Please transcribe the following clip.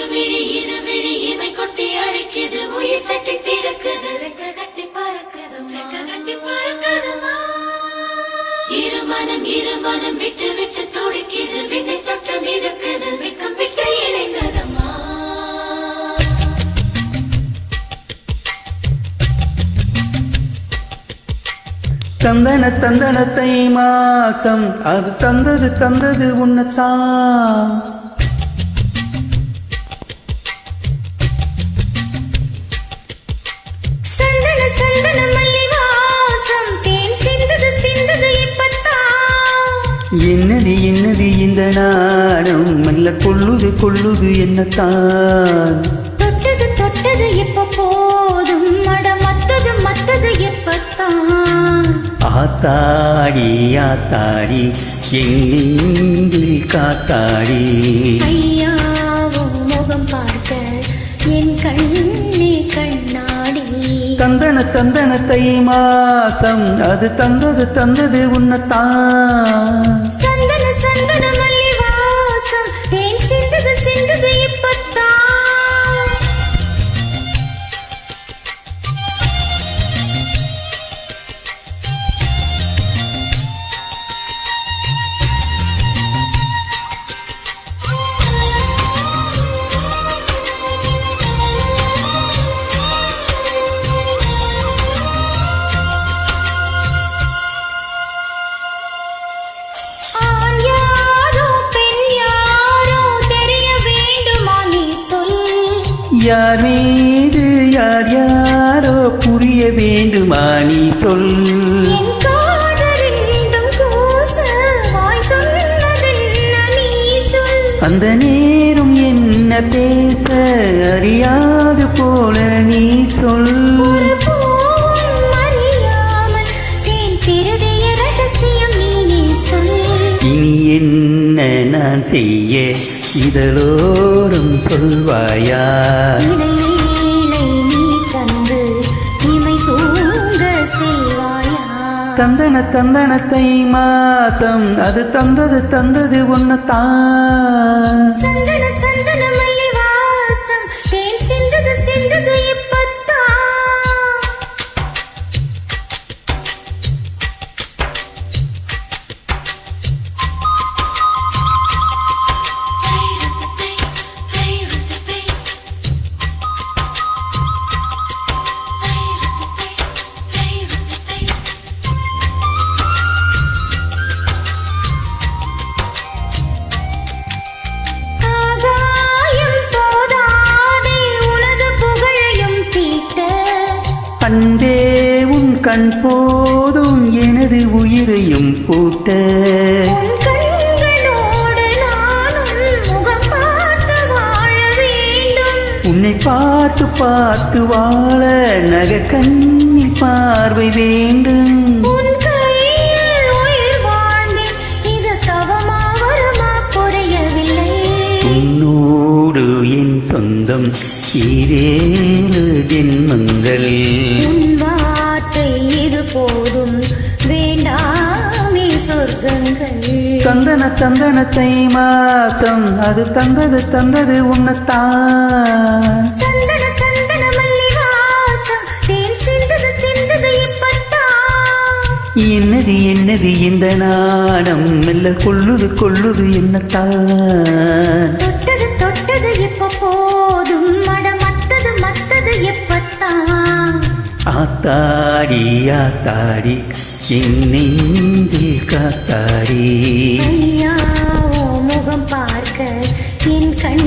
இருவிழி இமை கொட்டி அழைக்குது உயிர் தட்டி திறக்குது ரெக்க கட்டி பறக்குதுமா இருமனம் விட்டு விட்டு துடிக்குது விண்ணை தொட்டு மிதக்குது வெக்கம் விட்டு இணைந்ததம்மா தந்தனத்தை மாசம் அது தந்தது உன்னத்தான் என்னது இந்த நாணம் மெல்ல கொள்ளுது என்னத்தான் தொட்டது எப்ப போதும் மட மத்தது எப்பத்தான் ஆத்தாடி எங்கில் காத்தாடி ஐயாவும் முகம் பார்க்க என் கண்ணே கண்ணாடி தந்தனத்தை மாசம் அது தந்தது உன்னத்தான் சந்தன மல்லி வாசம் தேன் சிந்தது இப்பத்தான் யார் மீது யாரோ புரிய வேண்டுமா நீ சொல் அந்த நேரம் என்ன பேச அறியாது போல நீ சொல் இனி என்ன நான் செய்ய இதழோடும் சொல்வாயா தந்தனத்தை மாசம் அது தந்தது உன்னத்தான் சந்தன மல்லி வாசம் தேன் சிந்தது இப்பத்தான் அன்பே உன் கண் போதும் எனது உயிரையும் பூட்ட உன்னை பார்த்து வாழ நக கண்ணில் பார்வை வேண்டும் உன்னோடு என் சொந்தம் ஈரேழு ஜென்மங்கள் இது போதும் வேண்டாமே சொர்க்கங்கள் தந்தனத்தை மாசம் அது தந்தது உன்னத்தான் சந்தன மல்லி வாசம் தேன் சிந்தது இப்பத்தான் என்னது இந்த நாணம் மெல்ல கொள்ளுது என்னத்தான் தொட்டது எப்ப போதும் மட மத்தது எப்பத்தான் ஆத்தாடி என் நெஞ்சில் காத்தாடி ஐயா முகம் பார்க்க என் கண்